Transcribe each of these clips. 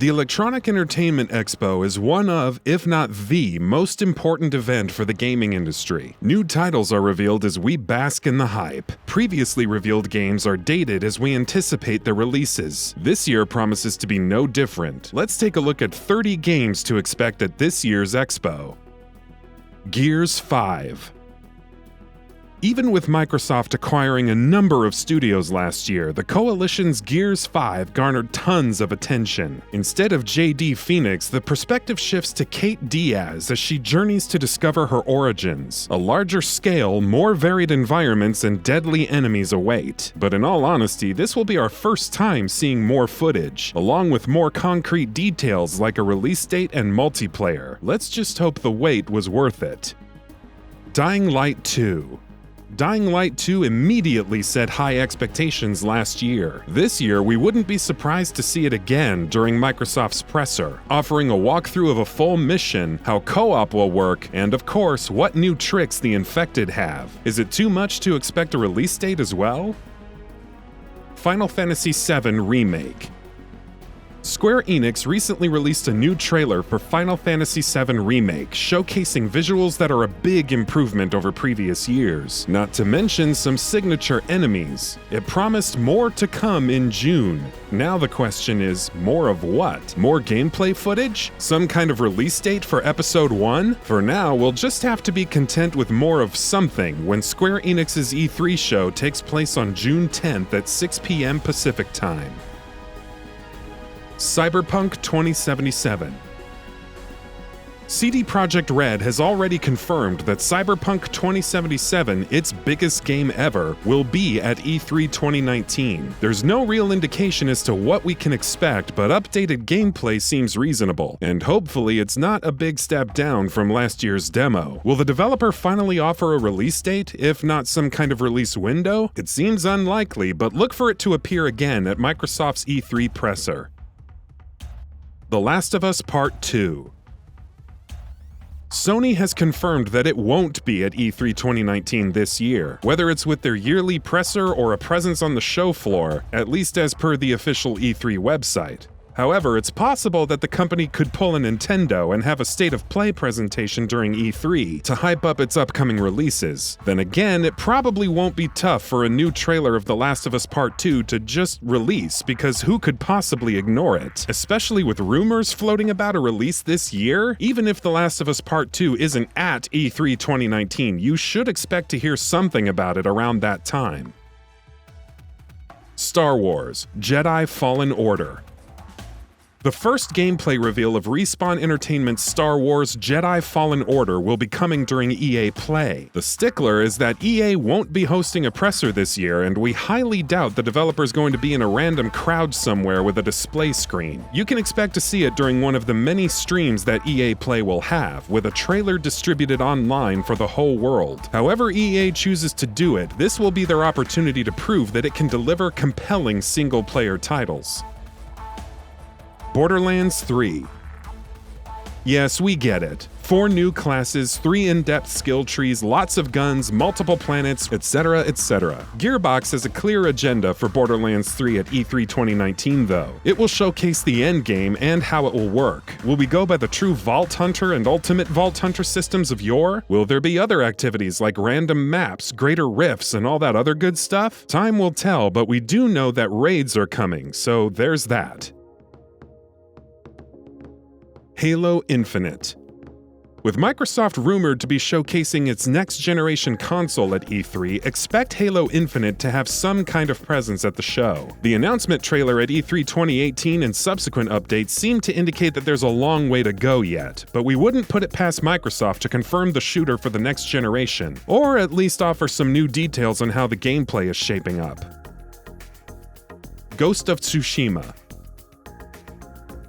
The Electronic Entertainment Expo is one of, if not the, most important event for the gaming industry. New titles are revealed as we bask in the hype. Previously revealed games are dated as we anticipate their releases. This year promises to be no different. Let's take a look at 30 games to expect at this year's Expo. Gears 5. Even with Microsoft acquiring a number of studios last year, the Coalition's Gears 5 garnered tons of attention. Instead of JEDI Phoenix, the perspective shifts to Kate Diaz as she journeys to discover her origins. A larger scale, more varied environments, and deadly enemies await. But in all honesty, this will be our first time seeing more footage, along with more concrete details like a release date and multiplayer. Let's just hope the wait was worth it. Dying Light 2. Dying Light 2 immediately set high expectations last year. This year, we wouldn't be surprised to see it again during Microsoft's presser, offering a walkthrough of a full mission, how co-op will work, and of course, what new tricks the infected have. Is it too much to expect a release date as well? Final Fantasy VII Remake. Square Enix recently released a new trailer for Final Fantasy VII Remake, showcasing visuals that are a big improvement over previous years, not to mention some signature enemies. It promised more to come in June. Now the question is, more of what? More gameplay footage? Some kind of release date for Episode 1? For now, we'll just have to be content with more of something when Square Enix's E3 show takes place on June 10th at 6 p.m. Pacific Time. CYBERPUNK 2077. CD Projekt Red has already confirmed that CYBERPUNK 2077, its biggest game ever, will be at E3 2019. There's no real indication as to what we can expect, but updated gameplay seems reasonable, and hopefully it's not a big step down from last year's demo. Will the developer finally offer a release date, if not some kind of release window? It seems unlikely, but look for it to appear again at Microsoft's E3 presser. The Last of Us Part 2. Sony has confirmed that it won't be at E3 2019 this year, whether it's with their yearly presser or a presence on the show floor, at least as per the official E3 website. However, it's possible that the company could pull a Nintendo and have a State of Play presentation during E3 to hype up its upcoming releases. Then again, it probably won't be tough for a new trailer of The Last of Us Part 2 to just release, because who could possibly ignore it? Especially with rumors floating about a release this year? Even if The Last of Us Part 2 isn't at E3 2019, you should expect to hear something about it around that time. Star Wars: Jedi Fallen Order. The first gameplay reveal of Respawn Entertainment's Star Wars Jedi Fallen Order will be coming during EA Play. The stickler is that EA won't be hosting a presser this year, and we highly doubt the developer's going to be in a random crowd somewhere with a display screen. You can expect to see it during one of the many streams that EA Play will have, with a trailer distributed online for the whole world. However EA chooses to do it, this will be their opportunity to prove that it can deliver compelling single-player titles. Borderlands 3. Yes, we get it. 4 new classes, 3 in-depth skill trees, lots of guns, multiple planets, etc., etc. Gearbox has a clear agenda for Borderlands 3 at E3 2019 though. It will showcase the endgame and how it will work. Will we go by the true Vault Hunter and Ultimate Vault Hunter systems of yore? Will there be other activities like random maps, greater rifts, and all that other good stuff? Time will tell, but we do know that raids are coming, so there's that. Halo Infinite. With Microsoft rumored to be showcasing its next-generation console at E3, expect Halo Infinite to have some kind of presence at the show. The announcement trailer at E3 2018 and subsequent updates seem to indicate that there's a long way to go yet, but we wouldn't put it past Microsoft to confirm the shooter for the next generation, or at least offer some new details on how the gameplay is shaping up. Ghost of Tsushima.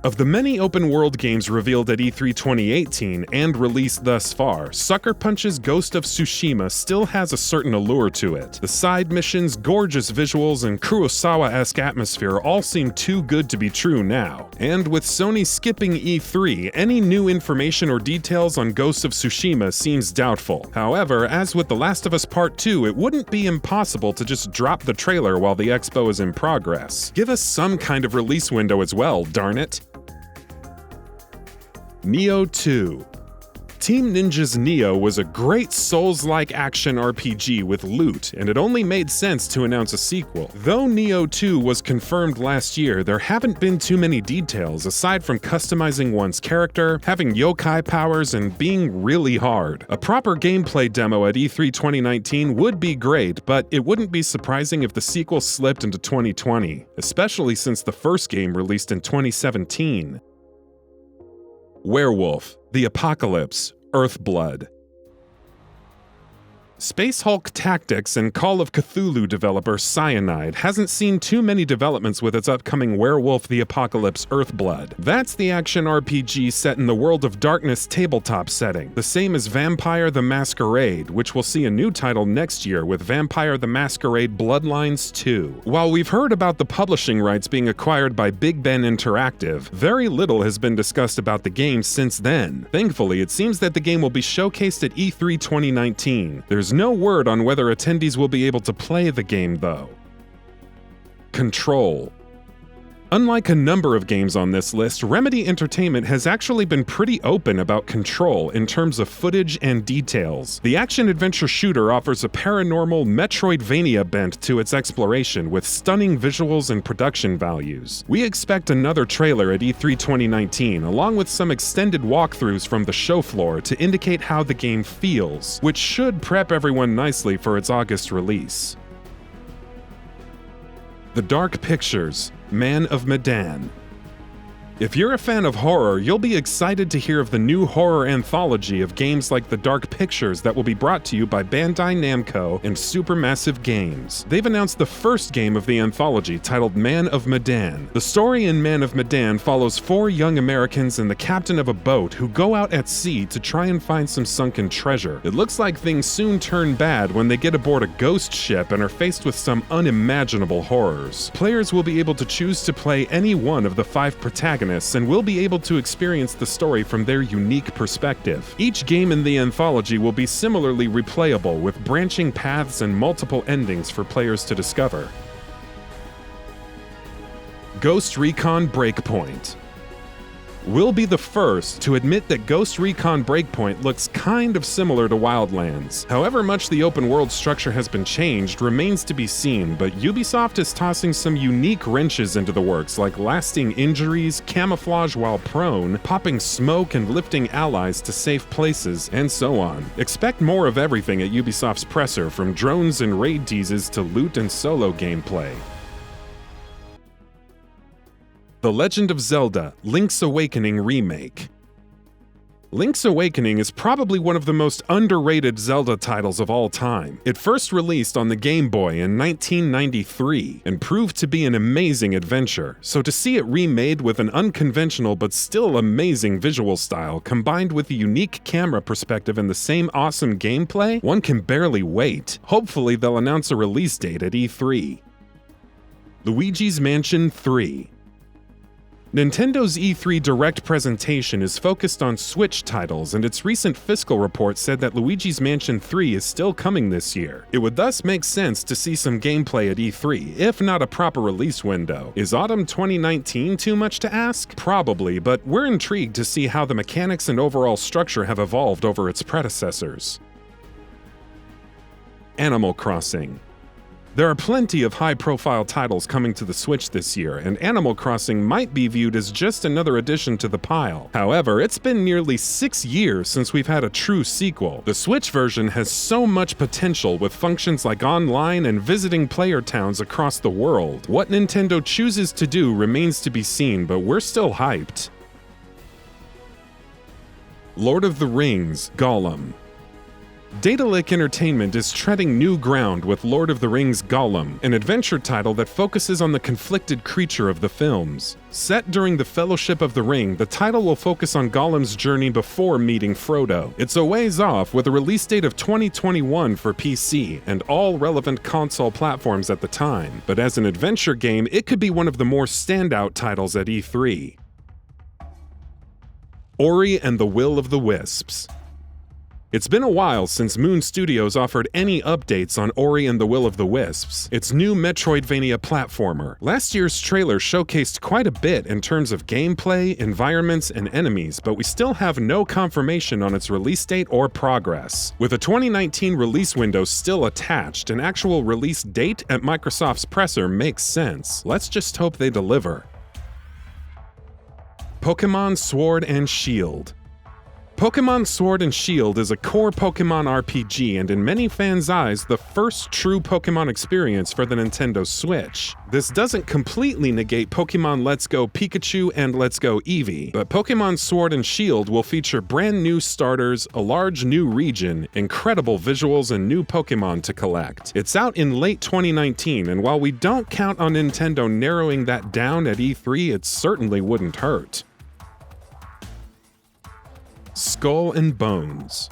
Of the many open-world games revealed at E3 2018 and released thus far, Sucker Punch's Ghost of Tsushima still has a certain allure to it. The side missions, gorgeous visuals, and Kurosawa-esque atmosphere all seem too good to be true now. And with Sony skipping E3, any new information or details on Ghost of Tsushima seems doubtful. However, as with The Last of Us Part 2, it wouldn't be impossible to just drop the trailer while the expo is in progress. Give us some kind of release window as well, darn it. Nioh 2. Team Ninja's Nioh was a great Souls-like action RPG with loot, and it only made sense to announce a sequel. Though Nioh 2 was confirmed last year, there haven't been too many details aside from customizing one's character, having yokai powers, and being really hard. A proper gameplay demo at E3 2019 would be great, but it wouldn't be surprising if the sequel slipped into 2020, especially since the first game released in 2017. Werewolf, The Apocalypse, Earthblood. Space Hulk Tactics and Call of Cthulhu developer Cyanide hasn't seen too many developments with its upcoming Werewolf the Apocalypse Earthblood. That's the action RPG set in the World of Darkness tabletop setting, the same as Vampire the Masquerade, which will see a new title next year with Vampire the Masquerade Bloodlines 2. While we've heard about the publishing rights being acquired by Big Ben Interactive, very little has been discussed about the game since then. Thankfully, it seems that the game will be showcased at E3 2019. There's no word on whether attendees will be able to play the game, though. Control. Unlike a number of games on this list, Remedy Entertainment has actually been pretty open about Control in terms of footage and details. The action-adventure shooter offers a paranormal Metroidvania bent to its exploration with stunning visuals and production values. We expect another trailer at E3 2019, along with some extended walkthroughs from the show floor to indicate how the game feels, which should prep everyone nicely for its August release. The Dark Pictures, Man of Medan. If you're a fan of horror, you'll be excited to hear of the new horror anthology of games like The Dark Pictures that will be brought to you by Bandai Namco and Supermassive Games. They've announced the first game of the anthology, titled Man of Medan. The story in Man of Medan follows 4 young Americans and the captain of a boat who go out at sea to try and find some sunken treasure. It looks like things soon turn bad when they get aboard a ghost ship and are faced with some unimaginable horrors. Players will be able to choose to play any one of the 5 protagonists and will be able to experience the story from their unique perspective. Each game in the anthology will be similarly replayable, with branching paths and multiple endings for players to discover. Ghost Recon Breakpoint. We'll be the first to admit that Ghost Recon Breakpoint looks kind of similar to Wildlands. However much the open world structure has been changed remains to be seen, but Ubisoft is tossing some unique wrenches into the works, like lasting injuries, camouflage while prone, popping smoke and lifting allies to safe places, and so on. Expect more of everything at Ubisoft's presser, from drones and raid teases to loot and solo gameplay. The Legend of Zelda: Link's Awakening Remake. Link's Awakening is probably one of the most underrated Zelda titles of all time. It first released on the Game Boy in 1993 and proved to be an amazing adventure, so to see it remade with an unconventional but still amazing visual style combined with a unique camera perspective and the same awesome gameplay, one can barely wait. Hopefully they'll announce a release date at E3. Luigi's Mansion 3. Nintendo's E3 Direct presentation is focused on Switch titles, and its recent fiscal report said that Luigi's Mansion 3 is still coming this year. It would thus make sense to see some gameplay at E3, if not a proper release window. Is autumn 2019 too much to ask? Probably, but we're intrigued to see how the mechanics and overall structure have evolved over its predecessors. Animal Crossing. There are plenty of high-profile titles coming to the Switch this year, and Animal Crossing might be viewed as just another addition to the pile. However, it's been nearly 6 years since we've had a true sequel. The Switch version has so much potential with functions like online and visiting player towns across the world. What Nintendo chooses to do remains to be seen, but we're still hyped. Lord of the Rings: Gollum. Daedalic Entertainment is treading new ground with Lord of the Rings: Gollum, an adventure title that focuses on the conflicted creature of the films. Set during the Fellowship of the Ring, the title will focus on Gollum's journey before meeting Frodo. It's a ways off, with a release date of 2021 for PC and all relevant console platforms at the time, but as an adventure game, it could be one of the more standout titles at E3. Ori and the Will of the Wisps. It's been a while since Moon Studios offered any updates on Ori and the Will of the Wisps, its new Metroidvania platformer. Last year's trailer showcased quite a bit in terms of gameplay, environments, and enemies, but we still have no confirmation on its release date or progress. With a 2019 release window still attached, an actual release date at Microsoft's presser makes sense. Let's just hope they deliver. Pokémon Sword and Shield. Pokémon Sword and Shield is a core Pokémon RPG and in many fans' eyes the first true Pokémon experience for the Nintendo Switch. This doesn't completely negate Pokémon Let's Go Pikachu and Let's Go Eevee, but Pokémon Sword and Shield will feature brand new starters, a large new region, incredible visuals, and new Pokémon to collect. It's out in late 2019, and while we don't count on Nintendo narrowing that down at E3, it certainly wouldn't hurt. Skull and Bones.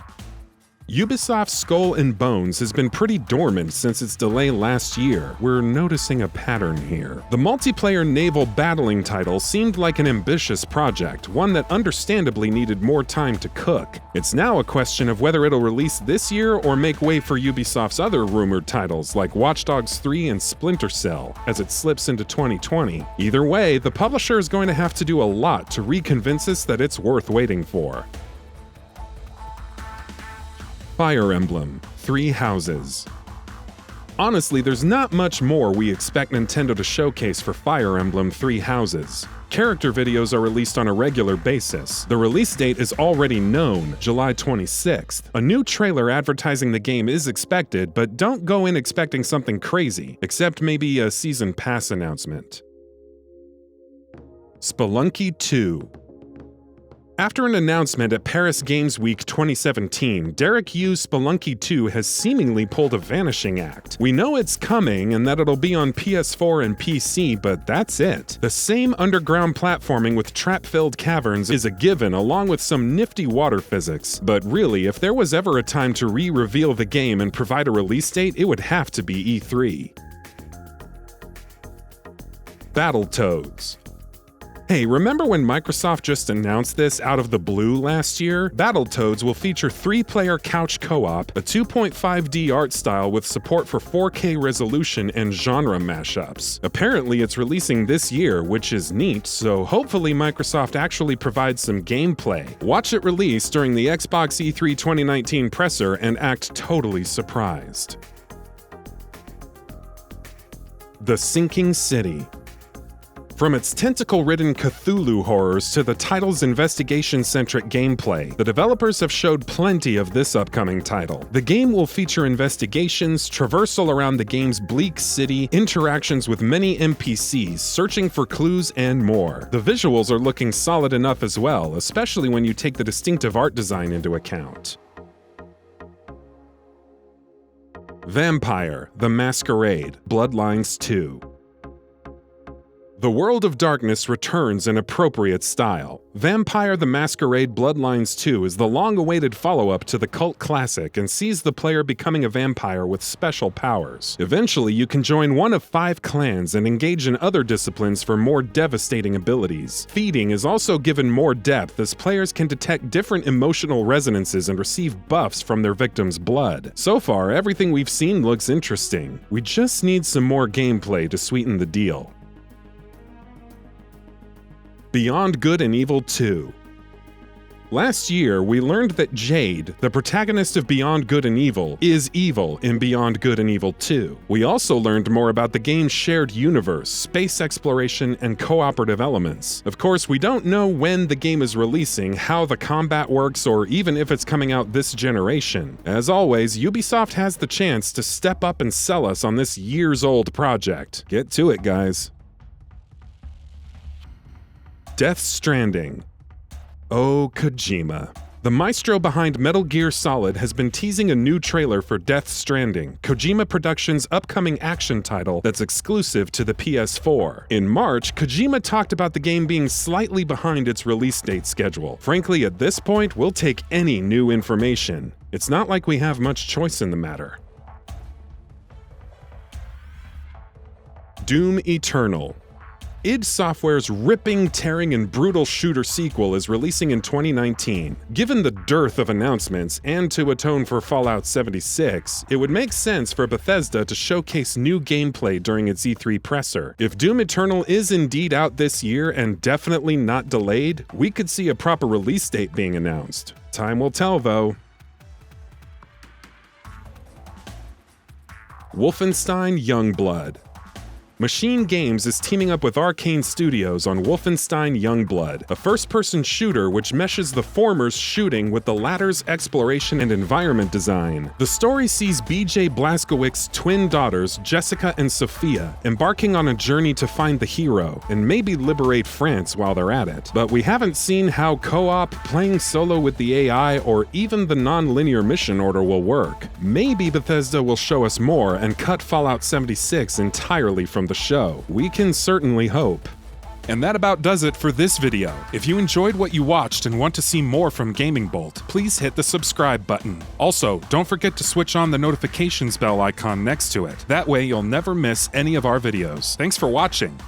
Ubisoft's Skull and Bones has been pretty dormant since its delay last year. We're noticing a pattern here. The multiplayer naval battling title seemed like an ambitious project, one that understandably needed more time to cook. It's now a question of whether it'll release this year or make way for Ubisoft's other rumored titles like Watch Dogs 3 and Splinter Cell as it slips into 2020. Either way, the publisher is going to have to do a lot to reconvince us that it's worth waiting for. Fire Emblem: Three Houses. Honestly, there's not much more we expect Nintendo to showcase for Fire Emblem: Three Houses. Character videos are released on a regular basis. The release date is already known, July 26th. A new trailer advertising the game is expected, but don't go in expecting something crazy, except maybe a Season Pass announcement. Spelunky 2. After an announcement at Paris Games Week 2017, Derek Yu's Spelunky 2 has seemingly pulled a vanishing act. We know it's coming and that it'll be on PS4 and PC, but that's it. The same underground platforming with trap-filled caverns is a given, along with some nifty water physics. But really, if there was ever a time to re-reveal the game and provide a release date, it would have to be E3. Battletoads. Hey, remember when Microsoft just announced this out of the blue last year? Battletoads will feature 3-player couch co-op, a 2.5D art style with support for 4K resolution and genre mashups. Apparently it's releasing this year, which is neat, so hopefully Microsoft actually provides some gameplay. Watch it release during the Xbox E3 2019 presser and act totally surprised. The Sinking City. From its tentacle-ridden Cthulhu horrors to the title's investigation-centric gameplay, the developers have showed plenty of this upcoming title. The game will feature investigations, traversal around the game's bleak city, interactions with many NPCs, searching for clues, and more. The visuals are looking solid enough as well, especially when you take the distinctive art design into account. Vampire: The Masquerade, Bloodlines 2. The World of Darkness returns in appropriate style. Vampire: The Masquerade Bloodlines 2 is the long-awaited follow-up to the cult classic and sees the player becoming a vampire with special powers. Eventually, you can join one of 5 clans and engage in other disciplines for more devastating abilities. Feeding is also given more depth as players can detect different emotional resonances and receive buffs from their victims' blood. So far, everything we've seen looks interesting. We just need some more gameplay to sweeten the deal. Beyond Good and Evil 2. Last year, we learned that Jade, the protagonist of Beyond Good and Evil, is evil in Beyond Good and Evil 2. We also learned more about the game's shared universe, space exploration, and cooperative elements. Of course, we don't know when the game is releasing, how the combat works, or even if it's coming out this generation. As always, Ubisoft has the chance to step up and sell us on this years-old project. Get to it, guys. Death Stranding. Oh, Kojima. The maestro behind Metal Gear Solid has been teasing a new trailer for Death Stranding, Kojima Productions' upcoming action title that's exclusive to the PS4. In March, Kojima talked about the game being slightly behind its release date schedule. Frankly, at this point, we'll take any new information. It's not like we have much choice in the matter. Doom Eternal. id Software's ripping, tearing, and brutal shooter sequel is releasing in 2019. Given the dearth of announcements, and to atone for Fallout 76, it would make sense for Bethesda to showcase new gameplay during its E3 presser. If Doom Eternal is indeed out this year and definitely not delayed, we could see a proper release date being announced. Time will tell, though. Wolfenstein Youngblood. Machine Games is teaming up with Arcane Studios on Wolfenstein Youngblood, a first-person shooter which meshes the former's shooting with the latter's exploration and environment design. The story sees BJ Blazkowicz's twin daughters, Jessica and Sophia, embarking on a journey to find the hero, and maybe liberate France while they're at it. But we haven't seen how co-op, playing solo with the AI, or even the non-linear mission order will work. Maybe Bethesda will show us more and cut Fallout 76 entirely from the show. We can certainly hope. And that about does it for this video. If you enjoyed what you watched and want to see more from GamingBolt, please hit the subscribe button. Also, don't forget to switch on the notifications bell icon next to it. That way you'll never miss any of our videos. Thanks for watching.